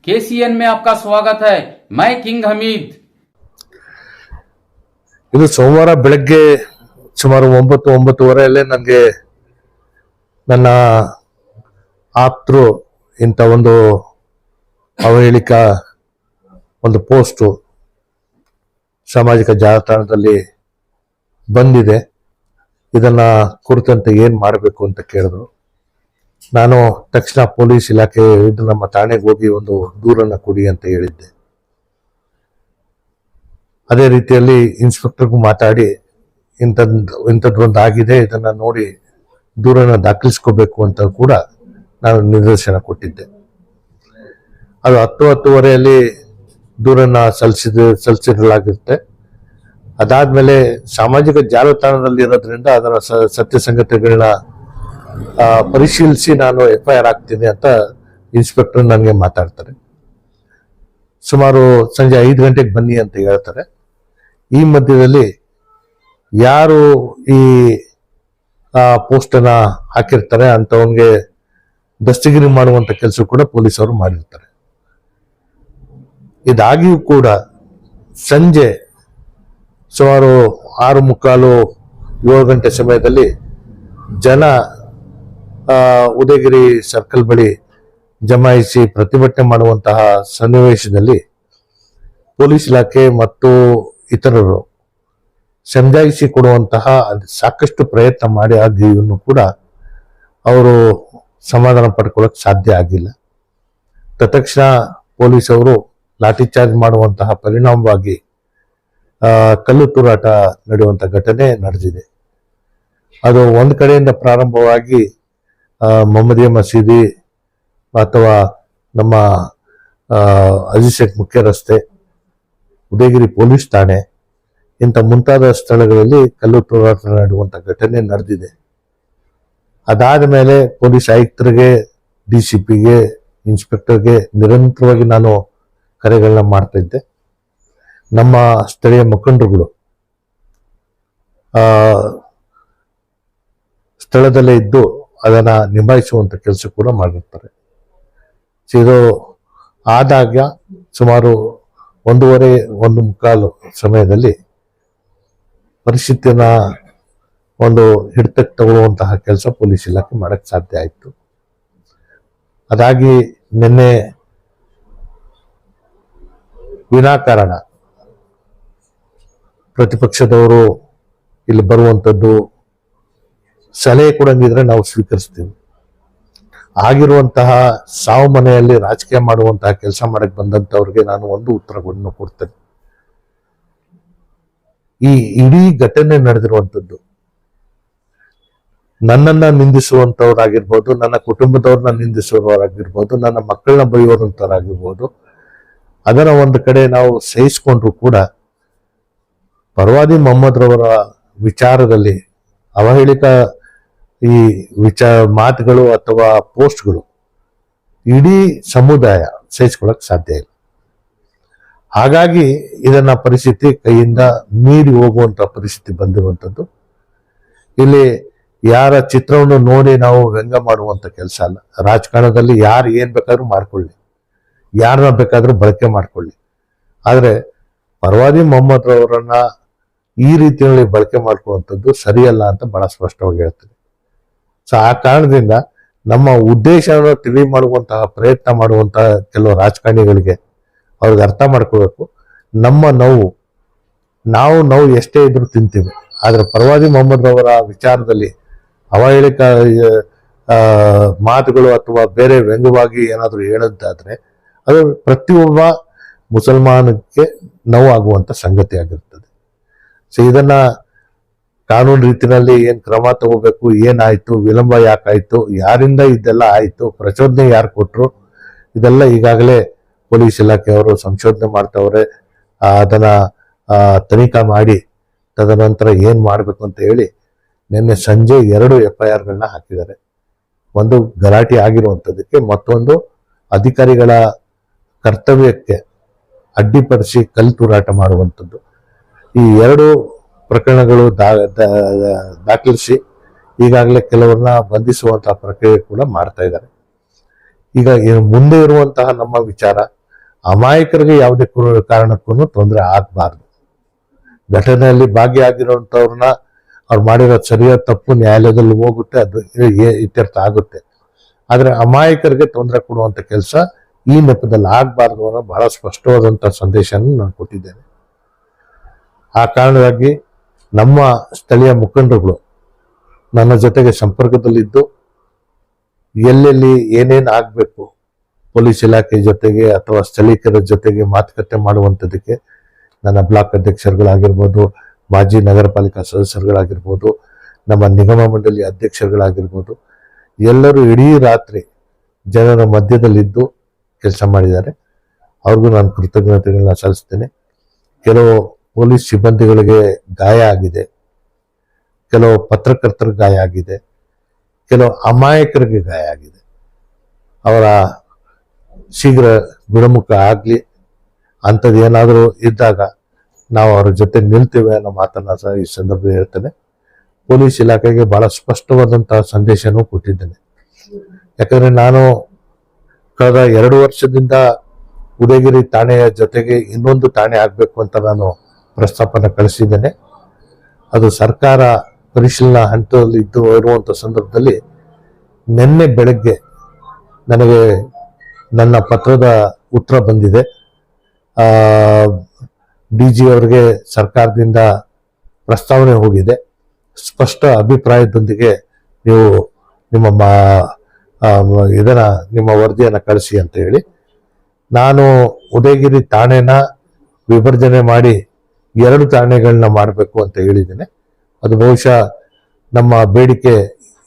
KCN में आपका स्वागत है। मैं किंग हमीद। ಇದು ಸೋಮವಾರ ಬೆಳಗ್ಗೆ ಸುಮಾರು 9-9:30 ನನಗೆ ನನ್ನ ಆಪ್ತರು ಇಂಥ ಒಂದು ಅವಹೇಳಿಕ ಒಂದು ಪೋಸ್ಟು ಸಾಮಾಜಿಕ ಜಾಲತಾಣದಲ್ಲಿ ಬಂದಿದೆ, ಇದನ್ನ ಕುರಿತಂತೆ ಏನ್ ಮಾಡಬೇಕು ಅಂತ ಕೇಳಿದ್ರು. ನಾನು ತಕ್ಷಣ ಪೊಲೀಸ್ ಇಲಾಖೆ ನಮ್ಮ ಠಾಣೆಗೆ ಹೋಗಿ ಒಂದು ದೂರನ್ನ ಕೊಡಿ ಅಂತ ಹೇಳಿದ್ದೆ. ಅದೇ ರೀತಿಯಲ್ಲಿ ಇನ್ಸ್ಪೆಕ್ಟರ್ಗೂ ಮಾತಾಡಿ ಇಂಥದ್ದೊಂದು ಆಗಿದೆ, ಇದನ್ನ ನೋಡಿ ದೂರನ್ನ ದಾಖಲಿಸ್ಕೋಬೇಕು ಅಂತ ಕೂಡ ನಾನು ನಿರ್ದೇಶನ ಕೊಟ್ಟಿದ್ದೆ. ಅದು 10-10:30 ದೂರನ್ನ ಸಲ್ಲಿಸಿರಲಾಗಿರುತ್ತೆ. ಅದಾದ್ಮೇಲೆ ಸಾಮಾಜಿಕ ಜಾಲತಾಣದಲ್ಲಿ ಇರೋದ್ರಿಂದ ಅದರ ಸತ್ಯ ಸಂಗತಿಗಳನ್ನ ಪರಿಶೀಲಿಸಿ ನಾನು FIR ಆಗ್ತೀನಿ ಅಂತ ಇನ್ಸ್ಪೆಕ್ಟರ್ ನನಗೆ ಮಾತಾಡ್ತಾರೆ. ಸುಮಾರು ಸಂಜೆ 5 ಗಂಟೆಗೆ ಬನ್ನಿ ಅಂತ ಹೇಳ್ತಾರೆ. ಈ ಮಧ್ಯದಲ್ಲಿ ಯಾರು ಈ ಪೋಸ್ಟನ್ನ ಹಾಕಿರ್ತಾರೆ ಅಂತವನ್ಗೆ ದಸ್ತಗಿರಿ ಮಾಡುವಂತ ಕೆಲಸ ಕೂಡ ಪೊಲೀಸರು ಮಾಡಿರ್ತಾರೆ. ಇದಾಗಿಯೂ ಕೂಡ ಸಂಜೆ ಸುಮಾರು 6:45-7 ಗಂಟೆ ಸಮಯದಲ್ಲಿ ಜನ ಉದಯಗಿರಿ ಸರ್ಕಲ್ ಬಳಿ ಜಮಾಯಿಸಿ ಪ್ರತಿಭಟನೆ ಮಾಡುವಂತಹ ಸನ್ನಿವೇಶದಲ್ಲಿ ಪೊಲೀಸ್ ಇಲಾಖೆ ಮತ್ತು ಇತರರು ಸಮಜಾಯಿಸಿ ಕೊಡುವಂತಹ ಸಾಕಷ್ಟು ಪ್ರಯತ್ನ ಮಾಡಿ ಆಗಿಯನ್ನು ಕೂಡ ಅವರು ಸಮಾಧಾನ ಪಡ್ಕೊಳ್ಳೋಕೆ ಸಾಧ್ಯ ಆಗಿಲ್ಲ. ತತ್ಕ್ಷಣ ಪೊಲೀಸ್ ಅವರು ಲಾಠಿ ಚಾರ್ಜ್ ಮಾಡುವಂತಹ ಪರಿಣಾಮವಾಗಿ ಕಲ್ಲು ತೂರಾಟ ನಡೆಯುವಂತ ಘಟನೆ ನಡೆದಿದೆ. ಅದು ಒಂದು ಕಡೆಯಿಂದ ಪ್ರಾರಂಭವಾಗಿ ಮೊಹಮ್ಮದಿಯ ಮಸೀದಿ ಅಥವಾ ನಮ್ಮ ಅಜಿಸೆಕ್ ಮುಖ್ಯ ರಸ್ತೆ, ಉದಯಗಿರಿ ಪೊಲೀಸ್ ಠಾಣೆ ಇಂಥ ಮುಂತಾದ ಸ್ಥಳಗಳಲ್ಲಿ ಕಲ್ಲು ತೂರಾಟ ನಡೆಯುವಂತ ಘಟನೆ ನಡೆದಿದೆ. ಅದಾದ ಮೇಲೆ ಪೊಲೀಸ್ ಆಯುಕ್ತರಿಗೆ, DCPಗೆ, ಇನ್ಸ್ಪೆಕ್ಟರ್ಗೆ ನಿರಂತರವಾಗಿ ನಾನು ಕರೆಗಳನ್ನ ಮಾಡ್ತಾ ಇದ್ದೆ. ನಮ್ಮ ಸ್ಥಳೀಯ ಮುಖಂಡರುಗಳು ಸ್ಥಳದಲ್ಲೇ ಇದ್ದು ಅದನ್ನ ನಿಭಾಯಿಸುವಂತ ಕೆಲಸ ಕೂಡ ಮಾಡಿರ್ತಾರೆ. ಇದು ಆದಾಗ ಸುಮಾರು 1:15 ಸಮಯದಲ್ಲಿ ಪರಿಸ್ಥಿತಿಯನ್ನ ಒಂದು ಹಿಡಿತಕ್ಕೆ ತಗೊಳ್ಳುವಂತಹ ಕೆಲಸ ಪೊಲೀಸ್ ಇಲಾಖೆ ಮಾಡಕ್ ಸಾಧ್ಯ ಆಯಿತು. ಅದಾಗಿ ನಿನ್ನೆ ವಿನಾಕಾರಣ ಪ್ರತಿಪಕ್ಷದವರು ಇಲ್ಲಿ ಬರುವಂಥದ್ದು, ಸಲಹೆ ಕೊಡಂಗಿದ್ರೆ ನಾವು ಸ್ವೀಕರಿಸ್ತೀವಿ. ಆಗಿರುವಂತಹ ಸಾವು ಮನೆಯಲ್ಲಿ ರಾಜಕೀಯ ಮಾಡುವಂತಹ ಕೆಲಸ ಮಾಡಕ್ ಬಂದಂತವ್ರಿಗೆ ನಾನು ಒಂದು ಉತ್ತರವನ್ನು ಕೊಡ್ತೇನೆ. ಈ ಇಡೀ ಘಟನೆ ನಡೆದಿರುವಂಥದ್ದು ನನ್ನನ್ನ ನಿಂದಿಸುವಂತವ್ರಾಗಿರ್ಬೋದು, ನನ್ನ ಕುಟುಂಬದವ್ರನ್ನ ನಿಂದಿಸುವವರಾಗಿರ್ಬೋದು, ನನ್ನ ಮಕ್ಕಳನ್ನ ಬೈಯುವಂತವರಾಗಿರ್ಬೋದು, ಅದರ ಒಂದು ಕಡೆ ನಾವು ಸಹಿಸಿಕೊಂಡ್ರು ಕೂಡ ಪರ್ವಾದಿ ಮೊಹಮ್ಮದ್ ರವರ ವಿಚಾರದಲ್ಲಿ ಅವಹೇಳಿಕ ಈ ಮಾತುಗಳು ಅಥವಾ ಪೋಸ್ಟ್ಗಳು ಇಡೀ ಸಮುದಾಯ ಸಹಿಸ್ಕೊಳ್ಳಕ್ ಸಾಧ್ಯ ಇಲ್ಲ. ಹಾಗಾಗಿ ಇದನ್ನ ಪರಿಸ್ಥಿತಿ ಕೈಯಿಂದ ಮೀರಿ ಹೋಗುವಂತ ಪರಿಸ್ಥಿತಿ ಬಂದಿರುವಂಥದ್ದು. ಇಲ್ಲಿ ಯಾರ ಚಿತ್ರವನ್ನು ನೋಡಿ ನಾವು ವ್ಯಂಗ್ಯ ಮಾಡುವಂತ ಕೆಲಸ ಅಲ್ಲ. ರಾಜಕಾರಣದಲ್ಲಿ ಯಾರು ಏನ್ ಬೇಕಾದ್ರೂ ಮಾಡ್ಕೊಳ್ಳಿ, ಯಾರನ್ನ ಬೇಕಾದ್ರೂ ಬಳಕೆ ಮಾಡ್ಕೊಳ್ಳಿ, ಆದ್ರೆ ಪರ್ವಾದಿ ಮೊಹಮ್ಮದ್ ರವರನ್ನ ಈ ರೀತಿಯಲ್ಲಿ ಬಳಕೆ ಮಾಡ್ಕೊಳ್ಳುವಂಥದ್ದು ಸರಿಯಲ್ಲ ಅಂತ ಬಹಳ ಸ್ಪಷ್ಟವಾಗಿ ಹೇಳ್ತೀನಿ. ಸೊ ಆ ಕಾರಣದಿಂದ ನಮ್ಮ ಉದ್ದೇಶವನ್ನು ತಿಳಿ ಮಾಡುವಂತಹ ಪ್ರಯತ್ನ ಮಾಡುವಂತಹ ಕೆಲವು ರಾಜಕಾರಣಿಗಳಿಗೆ ಅವ್ರಿಗೆ ಅರ್ಥ ಮಾಡ್ಕೋಬೇಕು, ನಮ್ಮ ನಾವು ಎಷ್ಟೇ ಇದ್ರೂ ತಿಂತೀವಿ, ಆದ್ರೆ ಪರ್ವಾದಿ ಮೊಹಮ್ಮದ್ ರವರ ವಿಚಾರದಲ್ಲಿ ಅವಹೇಳಿಕ ಮಾತುಗಳು ಅಥವಾ ಬೇರೆ ವ್ಯಂಗ್ಯವಾಗಿ ಏನಾದರೂ ಹೇಳೋದಾದ್ರೆ ಅದು ಪ್ರತಿಯೊಬ್ಬ ಮುಸಲ್ಮಾನಕ್ಕೆ ನೋವಾಗುವಂತ ಸಂಗತಿ ಆಗಿರ್ತದೆ. ಸೊ ಇದನ್ನ ಕಾನೂನು ರೀತಿಯಲ್ಲಿ ಏನ್ ಕ್ರಮ ತಗೋಬೇಕು, ಏನಾಯ್ತು, ವಿಳಂಬ ಯಾಕಾಯ್ತು, ಯಾರಿಂದ ಇದೆಲ್ಲ ಆಯ್ತು, ಪ್ರಚೋದನೆ ಯಾರು ಕೊಟ್ರು, ಇದೆಲ್ಲ ಈಗಾಗಲೇ ಪೊಲೀಸ್ ಇಲಾಖೆಯವರು ಸಂಶೋಧನೆ ಮಾಡ್ತಾವ್ರೆ. ಅದನ್ನ ತನಿಖಾ ಮಾಡಿ ತದನಂತರ ಏನ್ ಮಾಡ್ಬೇಕು ಅಂತ ಹೇಳಿ ನಿನ್ನೆ ಸಂಜೆ 2 FIRಗಳನ್ನ ಹಾಕಿದ್ದಾರೆ. ಒಂದು ಗಲಾಟೆ ಆಗಿರುವಂಥದ್ದಕ್ಕೆ, ಮತ್ತೊಂದು ಅಧಿಕಾರಿಗಳ ಕರ್ತವ್ಯಕ್ಕೆ ಅಡ್ಡಿಪಡಿಸಿ ಕಲ್ಲು ತೂರಾಟ ಮಾಡುವಂಥದ್ದು. ಈ 2 ಪ್ರಕರಣಗಳು ದಾಖಲಿಸಿ ಈಗಾಗಲೇ ಕೆಲವರನ್ನ ಬಂಧಿಸುವಂತಹ ಪ್ರಕ್ರಿಯೆ ಕೂಡ ಮಾಡ್ತಾ ಇದ್ದಾರೆ. ಈಗ ಮುಂದೆ ಇರುವಂತಹ ನಮ್ಮ ವಿಚಾರ ಅಮಾಯಕರಿಗೆ ಯಾವುದೇ ಕಾರಣಕ್ಕೂ ತೊಂದರೆ ಆಗಬಾರ್ದು. ಘಟನೆಯಲ್ಲಿ ಭಾಗಿಯಾಗಿರುವಂತವ್ರನ್ನ ಅವ್ರು ಮಾಡಿರೋ ಸರಿಯಾದ ತಪ್ಪು ನ್ಯಾಯಾಲಯದಲ್ಲಿ ಹೋಗುತ್ತೆ, ಅದು ಇತ್ಯರ್ಥ ಆಗುತ್ತೆ. ಆದ್ರೆ ಅಮಾಯಕರಿಗೆ ತೊಂದರೆ ಕೊಡುವಂತ ಕೆಲಸ ಈ ನೆಪದಲ್ಲಿ ಆಗ್ಬಾರ್ದು ಅನ್ನೋ ಬಹಳ ಸ್ಪಷ್ಟವಾದಂತ ಸಂದೇಶನ ನಾನು ಕೊಟ್ಟಿದ್ದೇನೆ. ಆ ಕಾರಣವಾಗಿ ನಮ್ಮ ಸ್ಥಳೀಯ ಮುಖಂಡರುಗಳು ನನ್ನ ಜೊತೆಗೆ ಸಂಪರ್ಕದಲ್ಲಿದ್ದು ಎಲ್ಲೆಲ್ಲಿ ಏನೇನು ಆಗ್ಬೇಕು ಪೊಲೀಸ್ ಇಲಾಖೆ ಜೊತೆಗೆ ಅಥವಾ ಸ್ಥಳೀಕರ ಜೊತೆಗೆ ಮಾತುಕತೆ ಮಾಡುವಂಥದ್ದಕ್ಕೆ ನನ್ನ ಬ್ಲಾಕ್ ಅಧ್ಯಕ್ಷರುಗಳಾಗಿರ್ಬೋದು, ಮಾಜಿ ನಗರ ಪಾಲಿಕಾ ಸದಸ್ಯರುಗಳಾಗಿರ್ಬೋದು, ನಮ್ಮ ನಿಗಮ ಮಂಡಳಿ ಅಧ್ಯಕ್ಷರುಗಳಾಗಿರ್ಬೋದು, ಎಲ್ಲರೂ ಇಡೀ ರಾತ್ರಿ ಜನರ ಮಧ್ಯದಲ್ಲಿದ್ದು ಕೆಲಸ ಮಾಡಿದ್ದಾರೆ. ಅವ್ರಿಗೂ ನಾನು ಕೃತಜ್ಞತೆಗಳನ್ನ ಸಲ್ಲಿಸ್ತೇನೆ. ಕೆಲವು ಪೊಲೀಸ್ ಸಿಬ್ಬಂದಿಗಳಿಗೆ ಗಾಯ ಆಗಿದೆ, ಕೆಲವು ಪತ್ರಕರ್ತರಿಗೆ ಗಾಯ ಆಗಿದೆ, ಕೆಲವು ಅಮಾಯಕರಿಗೆ ಗಾಯ ಆಗಿದೆ. ಅವರ ಶೀಘ್ರ ಗುಣಮುಖ ಆಗಲಿ. ಅಂಥದ್ದು ಏನಾದರೂ ಇದ್ದಾಗ ನಾವು ಅವರ ಜೊತೆ ನಿಲ್ತೇವೆ ಅನ್ನೋ ಮಾತನ್ನ ಸಹ ಈ ಸಂದರ್ಭದಲ್ಲಿ ಹೇಳ್ತೇನೆ. ಪೊಲೀಸ್ ಇಲಾಖೆಗೆ ಬಹಳ ಸ್ಪಷ್ಟವಾದಂತಹ ಸಂದೇಶನೂ ಕೊಟ್ಟಿದ್ದೇನೆ. ಯಾಕಂದ್ರೆ ನಾನು ಕಳೆದ 2 ವರ್ಷದಿಂದ ಉದಯಗಿರಿ ಠಾಣೆಯ ಜೊತೆಗೆ ಇನ್ನೊಂದು ಠಾಣೆ ಆಗಬೇಕು ಅಂತ ನಾನು ಪ್ರಸ್ತಾಪನ ಕಳಿಸಿದ್ದೇನೆ. ಅದು ಸರ್ಕಾರ ಪರಿಶೀಲನಾ ಹಂತದಲ್ಲಿ ಇರುವಂಥ ಸಂದರ್ಭದಲ್ಲಿ ನಿನ್ನೆ ಬೆಳಗ್ಗೆ ನನಗೆ ನನ್ನ ಪತ್ರದ ಉತ್ತರ ಬಂದಿದೆ. DG ಅವರಿಗೆ ಸರ್ಕಾರದಿಂದ ಪ್ರಸ್ತಾವನೆ ಹೋಗಿದೆ. ಸ್ಪಷ್ಟ ಅಭಿಪ್ರಾಯದೊಂದಿಗೆ ನೀವು ನಿಮ್ಮ ವರದಿಯನ್ನು ಕಳಿಸಿ ಅಂತ ಹೇಳಿ ನಾನು ಉದಯಗಿರಿ ಠಾಣೆನ ವಿಭಜನೆ ಮಾಡಿ 2 ಠಾಣೆಗಳನ್ನ ಮಾಡಬೇಕು ಅಂತ ಹೇಳಿದ್ದೇನೆ. ಅದು ಬಹುಶಃ ನಮ್ಮ ಬೇಡಿಕೆ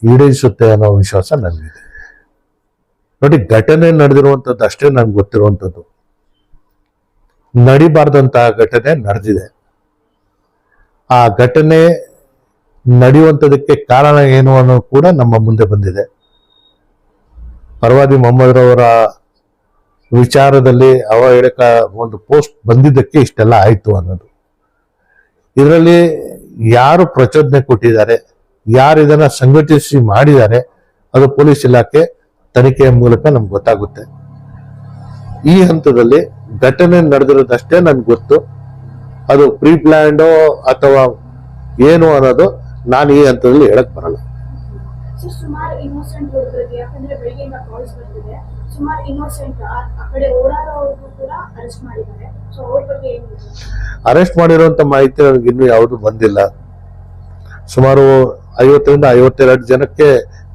ಈಡೇರಿಸುತ್ತೆ ಅನ್ನೋ ವಿಶ್ವಾಸ ನನಗಿದೆ. ನೋಡಿ, ಘಟನೆ ನಡೆದಿರುವಂಥದ್ದು ಅಷ್ಟೇ ನನ್ಗೆ ಗೊತ್ತಿರುವಂಥದ್ದು. ನಡಿಬಾರ್ದಂತಹ ಘಟನೆ ನಡೆದಿದೆ. ಆ ಘಟನೆ ನಡೆಯುವಂಥದಕ್ಕೆ ಕಾರಣ ಏನು ಅನ್ನೋದು ಕೂಡ ನಮ್ಮ ಮುಂದೆ ಬಂದಿದೆ. ಪರವಾದಿ ಮೊಹಮ್ಮದ್ರವರ ವಿಚಾರದಲ್ಲಿ ಅವಹೇಳಕ ಒಂದು ಪೋಸ್ಟ್ ಬಂದಿದ್ದಕ್ಕೆ ಇಷ್ಟೆಲ್ಲ ಆಯ್ತು ಅನ್ನೋದು. ಇದರಲ್ಲಿ ಯಾರು ಪ್ರಚೋದನೆ ಕೊಟ್ಟಿದ್ದಾರೆ, ಯಾರು ಇದನ್ನ ಸಂಘಟಿಸಿ ಮಾಡಿದ್ದಾರೆ, ಅದು ಪೊಲೀಸ್ ಇಲಾಖೆ ತನಿಖೆಯ ಮೂಲಕ ನಮ್ಗೆ ಗೊತ್ತಾಗುತ್ತೆ. ಈ ಹಂತದಲ್ಲಿ ಘಟನೆ ನಡೆದಿರೋದಷ್ಟೇ ನನ್ಗೆ ಗೊತ್ತು. ಅದು ಪ್ರೀ ಪ್ಲಾನ್ಡೋ ಅಥವಾ ಏನು ಅನ್ನೋದು ನಾನು ಈ ಹಂತದಲ್ಲಿ ಹೇಳಕ್ ಬರಲ್ಲ. ಸುಮಾರು ಇನ್ನೋಸೆಂಟ್ ಹುಡುಗರಿಗೆ, ಯಾಕಂದ್ರೆ ಬೆಳಿಗ್ಗೆಯಿಂದ ಕಾಲ್ಸ್ ಬರ್ತಿದೆ, ಸುಮಾರು ಇನ್ನೋಸೆಂಟ್ ಆ ಕಡೆ ಓಡಾಡೋರ್ಗೂ ಕೂಡ ಅರೆಸ್ಟ್ ಮಾಡಿದ್ದಾರೆ. ಸೊ ಅವ್ರ ಬಗ್ಗೆ ಏನು? ಅರೆಸ್ಟ್ ಮಾಡಿರುವಂತ ಮಾಹಿತಿ ನನಗೆ ಇನ್ನೂ ಯಾವುದು ಬಂದಿಲ್ಲ. ಸುಮಾರು 50ರಿಂದ 52 ಜನಕ್ಕೆ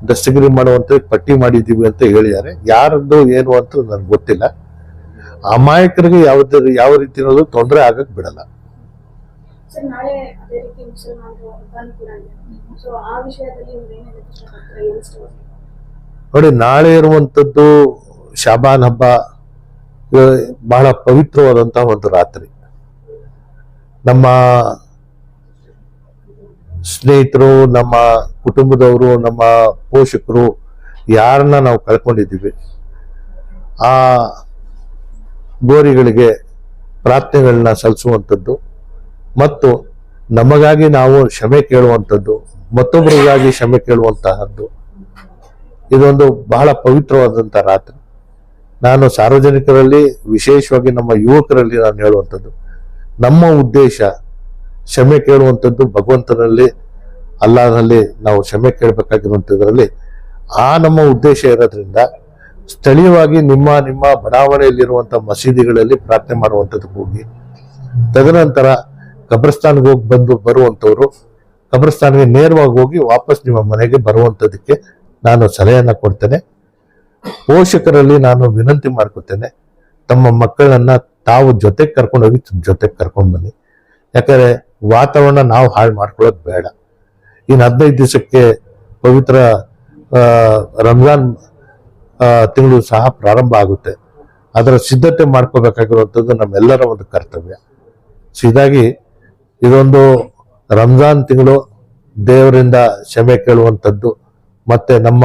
ದಸ್ತಗಿರಿ ಮಾಡುವಂತ ಪಟ್ಟಿ ಮಾಡಿದೀವಿ ಅಂತ ಹೇಳಿದ್ದಾರೆ. ಯಾರದ್ದು ಏನು ಅಂತ ನನ್ಗೆ ಗೊತ್ತಿಲ್ಲ. ಅಮಾಯಕರಿಗೆ ಯಾವ ರೀತಿಯಲ್ಲೂ ತೊಂದರೆ ಆಗಕ್ ಬಿಡಲ್ಲ. ಸರ್, ನಾಳೆ ಅದೇ ರೀತಿ ಮುಸಲ್ಮಾನರು ಹಬ್ಬ ಕೂಡ ಇದೆ. ಸೊ ಆ ವಿಷಯದಲ್ಲಿ ನೋಡಿ, ನಾಳೆ ಇರುವಂತದ್ದು ಶಾಬಾನ್ ಹಬ್ಬ ಬಹಳ ಪವಿತ್ರವಾದಂತಹ ಒಂದು ರಾತ್ರಿ. ನಮ್ಮ ಸ್ನೇಹಿತರು, ನಮ್ಮ ಕುಟುಂಬದವರು, ನಮ್ಮ ಪೋಷಕರು ಯಾರನ್ನ ನಾವು ಕಳ್ಕೊಂಡಿದ್ದೀವಿ, ಆ ಗೋರಿಗಳಿಗೆ ಪ್ರಾರ್ಥನೆಗಳನ್ನ ಸಲ್ಲಿಸುವಂಥದ್ದು ಮತ್ತು ನಮಗಾಗಿ ನಾವು ಕ್ಷಮೆ ಕೇಳುವಂಥದ್ದು, ಮತ್ತೊಬ್ಬರಿಗಾಗಿ ಕ್ಷಮೆ ಕೇಳುವಂತಹದ್ದು, ಇದೊಂದು ಬಹಳ ಪವಿತ್ರವಾದಂಥ ರಾತ್ರಿ. ನಾನು ಸಾರ್ವಜನಿಕರಲ್ಲಿ, ವಿಶೇಷವಾಗಿ ನಮ್ಮ ಯುವಕರಲ್ಲಿ ನಾನು ಹೇಳುವಂಥದ್ದು, ನಮ್ಮ ಉದ್ದೇಶ ಕ್ಷಮೆ ಕೇಳುವಂಥದ್ದು ಭಗವಂತನಲ್ಲಿ, ಅಲ್ಲಾಹನಲ್ಲಿ ನಾವು ಕ್ಷಮೆ ಕೇಳಬೇಕಾಗಿರುವಂಥದ್ರಲ್ಲಿ ಆ ನಮ್ಮ ಉದ್ದೇಶ ಇರೋದ್ರಿಂದ ಸ್ಥಳೀಯವಾಗಿ ನಿಮ್ಮ ಬಡಾವಣೆಯಲ್ಲಿರುವಂಥ ಮಸೀದಿಗಳಲ್ಲಿ ಪ್ರಾರ್ಥನೆ ಮಾಡುವಂಥದ್ದಕ್ಕೆ ಹೋಗಿ, ತದನಂತರ ಕಬ್ರಸ್ತಾನ್ಗೆ ಹೋಗಿ ಬರುವಂಥವ್ರು ಕಬ್ರಸ್ತಾನ್ಗೆ ನೇರವಾಗಿ ಹೋಗಿ ವಾಪಸ್ ನಿಮ್ಮ ಮನೆಗೆ ಬರುವಂಥದ್ದಕ್ಕೆ ನಾನು ಸಲಹೆಯನ್ನು ಕೊಡ್ತೇನೆ. ಪೋಷಕರಲ್ಲಿ ನಾನು ವಿನಂತಿ ಮಾಡ್ಕೊತೇನೆ, ತಮ್ಮ ಮಕ್ಕಳನ್ನ ತಾವು ಜೊತೆಗೆ ಕರ್ಕೊಂಡೋಗಿ ಜೊತೆಗೆ ಕರ್ಕೊಂಡು ಬನ್ನಿ. ಯಾಕಂದ್ರೆ ವಾತಾವರಣ ನಾವು ಹಾಳು ಮಾಡ್ಕೊಳ್ಳೋದು ಬೇಡ. ಇನ್ನು 15 ದಿವಸಕ್ಕೆ ಪವಿತ್ರ ರಂಜಾನ್ ತಿಂಗಳು ಸಹ ಪ್ರಾರಂಭ ಆಗುತ್ತೆ. ಅದರ ಸಿದ್ಧತೆ ಮಾಡ್ಕೋಬೇಕಾಗಿರುವಂಥದ್ದು ನಮ್ಮೆಲ್ಲರ ಒಂದು ಕರ್ತವ್ಯ. ಹೀಗಾಗಿ ಇದೊಂದು ರಂಜಾನ್ ತಿಂಗಳು ದೇವರಿಂದ ಕ್ಷಮೆ ಕೇಳುವಂಥದ್ದು, ಮತ್ತೆ ನಮ್ಮ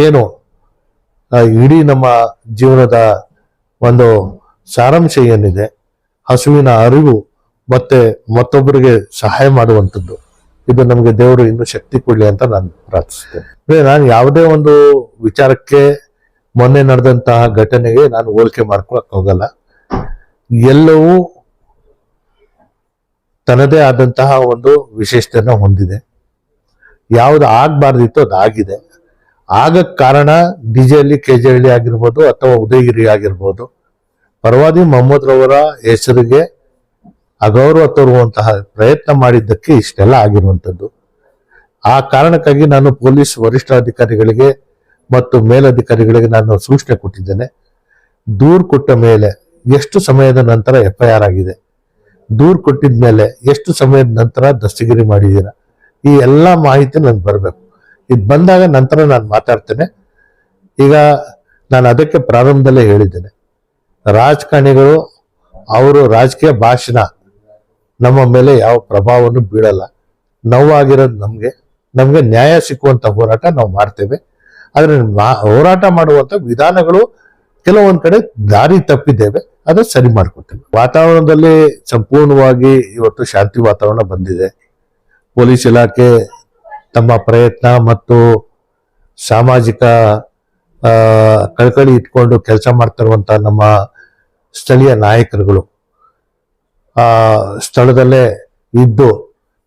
ಏನು ಇಡೀ ನಮ್ಮ ಜೀವನದ ಒಂದು ಸಾರಾಂಶ ಏನಿದೆ, ಹಸುವಿನ ಅರಿವು ಮತ್ತೆ ಮತ್ತೊಬ್ಬರಿಗೆ ಸಹಾಯ ಮಾಡುವಂಥದ್ದು, ಇದು ನಮಗೆ ದೇವರು ಇನ್ನೂ ಶಕ್ತಿ ಕೊಡ್ಲಿ ಅಂತ ನಾನು ಪ್ರಾರ್ಥಿಸ್ತೇನೆ. ನಾನು ಯಾವುದೇ ಒಂದು ವಿಚಾರಕ್ಕೆ ಮೊನ್ನೆ ನಡೆದಂತಹ ಘಟನೆಗೆ ನಾನು ಹೋಲಿಕೆ ಮಾಡ್ಕೊಳಕ್ ಹೋಗಲ್ಲ. ಎಲ್ಲವೂ ತನ್ನದೇ ಆದಂತಹ ಒಂದು ವಿಶೇಷತೆಯನ್ನು ಹೊಂದಿದೆ. ಯಾವುದು ಆಗ್ಬಾರ್ದಿತ್ತು ಅದು ಆಗಿದೆ. ಆಗಕ್ ಕಾರಣ ಡಿಜೆಹಳ್ಳಿ ಕೆಜೆಹಳ್ಳಿ ಆಗಿರ್ಬೋದು ಅಥವಾ ಉದಯಗಿರಿ ಆಗಿರ್ಬೋದು, ಪರವಾದಿ ಮೊಹಮ್ಮದ್ ರವರ ಹೆಸರಿಗೆ ಅಗೌರವ ತೋರುವಂತಹ ಪ್ರಯತ್ನ ಮಾಡಿದ್ದಕ್ಕೆ ಇಷ್ಟೆಲ್ಲ ಆಗಿರುವಂಥದ್ದು. ಆ ಕಾರಣಕ್ಕಾಗಿ ನಾನು ಪೊಲೀಸ್ ವರಿಷ್ಠಾಧಿಕಾರಿಗಳಿಗೆ ಮತ್ತು ಮೇಲಧಿಕಾರಿಗಳಿಗೆ ನಾನು ಸೂಚನೆ ಕೊಟ್ಟಿದ್ದೇನೆ. ದೂರು ಕೊಟ್ಟ ಮೇಲೆ ಎಷ್ಟು ಸಮಯದ ನಂತರ FIR ಆಗಿದೆ, ದೂರು ಕೊಟ್ಟಿದ ಮೇಲೆ ಎಷ್ಟು ಸಮಯದ ನಂತರ ದಸ್ತಗಿರಿ ಮಾಡಿದ್ದೀರಾ, ಈ ಎಲ್ಲ ಮಾಹಿತಿ ನನ್ಗೆ ಬರಬೇಕು. ಇದು ಬಂದಾಗ ನಂತರ ನಾನು ಮಾತಾಡ್ತೇನೆ. ಈಗ ನಾನು ಅದಕ್ಕೆ ಪ್ರಾರಂಭದಲ್ಲೇ ಹೇಳಿದ್ದೇನೆ, ರಾಜಕಾರಣಿಗಳು ಅವರು ರಾಜಕೀಯ ಭಾಷಣ ನಮ್ಮ ಮೇಲೆ ಯಾವ ಪ್ರಭಾವವನ್ನು ಬೀಳಲ್ಲ. ನೋವಾಗಿರೋದು ನಮ್ಗೆ ನ್ಯಾಯ ಸಿಕ್ಕುವಂತ ಹೋರಾಟ ನಾವು ಮಾಡ್ತೇವೆ. ಆದ್ರೆ ಹೋರಾಟ ಮಾಡುವಂತ ವಿಧಾನಗಳು ಕೆಲವೊಂದ್ ಕಡೆ ದಾರಿ ತಪ್ಪಿದ್ದೇವೆ, ಅದು ಸರಿ ಮಾಡ್ಕೊತೇವೆ. ವಾತಾವರಣದಲ್ಲಿ ಸಂಪೂರ್ಣವಾಗಿ ಇವತ್ತು ಶಾಂತಿ ವಾತಾವರಣ ಬಂದಿದೆ. ಪೊಲೀಸ್ ಇಲಾಖೆ ತಮ್ಮ ಪ್ರಯತ್ನ ಮತ್ತು ಸಾಮಾಜಿಕ ಕಳಕಳಿ ಇಟ್ಕೊಂಡು ಕೆಲಸ ಮಾಡ್ತಿರುವಂತ ನಮ್ಮ ಸ್ಥಳೀಯ ನಾಯಕರುಗಳು ಸ್ಥಳದಲ್ಲೇ ಇದ್ದು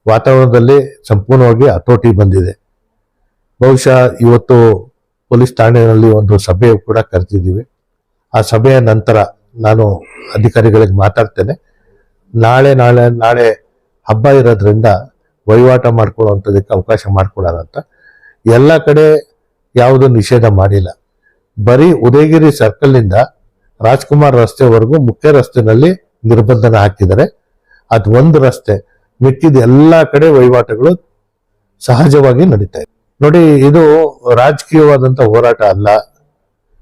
ವಾತಾವರಣದಲ್ಲಿ ಸಂಪೂರ್ಣವಾಗಿ ಹತೋಟಿ ಬಂದಿದೆ. ಬಹುಶಃ ಇವತ್ತು ಪೊಲೀಸ್ ಠಾಣೆಯಲ್ಲಿ ಒಂದು ಸಭೆ ಕೂಡ ಕರೆದಿದ್ದೀವಿ. ಆ ಸಭೆಯ ನಂತರ ನಾನು ಅಧಿಕಾರಿಗಳಿಗೆ ಮಾತಾಡ್ತೇನೆ. ನಾಳೆ ಹಬ್ಬ ಇರೋದ್ರಿಂದ ವಹಿವಾಟ ಮಾಡ್ಕೊಳ್ಳುವಂಥದಕ್ಕೆ ಅವಕಾಶ ಮಾಡ್ಕೊಡೋಣ ಅಂತ. ಎಲ್ಲ ಕಡೆ ಯಾವುದು ನಿಷೇಧ ಮಾಡಿಲ್ಲ. ಬರೀ ಉದಯಗಿರಿ ಸರ್ಕಲ್ನಿಂದ ರಾಜ್ಕುಮಾರ್ ರಸ್ತೆವರೆಗೂ ಮುಖ್ಯ ರಸ್ತೆನಲ್ಲಿ ನಿರ್ಬಂಧನ ಹಾಕಿದ್ದಾರೆ. ಅದು ಒಂದು ರಸ್ತೆ, ಮಿಕ್ಕಿದ ಎಲ್ಲ ಕಡೆ ವಹಿವಾಟುಗಳು ಸಹಜವಾಗಿ ನಡೀತಾ ಇದೆ. ನೋಡಿ, ಇದು ರಾಜಕೀಯವಾದಂಥ ಹೋರಾಟ ಅಲ್ಲ.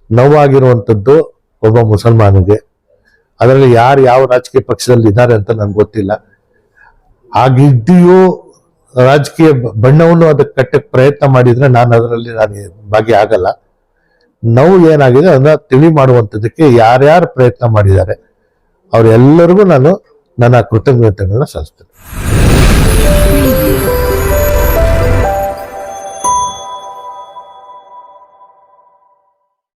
ನೋವಾಗಿರುವಂಥದ್ದು ಒಬ್ಬ ಮುಸಲ್ಮಾನಿಗೆ. ಅದರಲ್ಲಿ ಯಾರು ಯಾವ ರಾಜಕೀಯ ಪಕ್ಷದಲ್ಲಿ ಇದ್ದಾರೆ ಅಂತ ನನ್ಗೆ ಗೊತ್ತಿಲ್ಲ. ಹಾಗಿದ್ದೀಯೂ ರಾಜಕೀಯ ಬಣ್ಣವನ್ನು ಅದಕ್ಕೆ ಕಟ್ಟಕ್ಕೆ ಪ್ರಯತ್ನ ಮಾಡಿದ್ರೆ ನಾನು ಭಾಗಿಯಾಗಲ್ಲ. ನೋವು ಏನಾಗಿದೆ ಅದನ್ನ ತಿಳಿ ಮಾಡುವಂಥದ್ದಕ್ಕೆ ಯಾರ್ಯಾರು ಪ್ರಯತ್ನ ಮಾಡಿದ್ದಾರೆ ಅವರೆಲ್ಲರಿಗೂ ನಾನು ನನ್ನ ಕೃತಜ್ಞತೆಗಳನ್ನ ಸಲ್ಲಿಸ್ತೇನೆ.